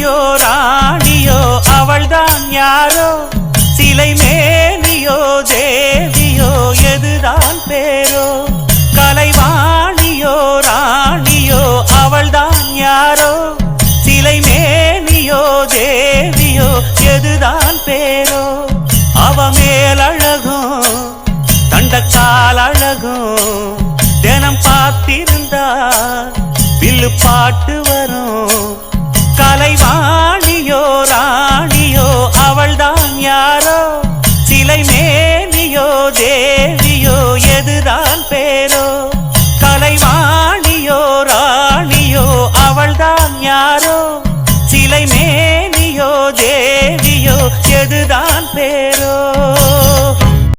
கலைவாணியோ ராணியோ அவள்தான் யாரோ சிலை மேனியோ தேவியோ எதுதான் பேரோ கலைவாணியோ ராணியோ அவள்தான் யாரோ சிலை மேனியோ தேவியோ எதுதான் பேரோ அவ மேலழகும் தண்டக்கால் அழகும் தினம் பார்த்திருந்தா வில்லு பாட்டு வரும் கலைவாணியோ ராணியோ அவள்தான் யாரோ சிலை மேனியோ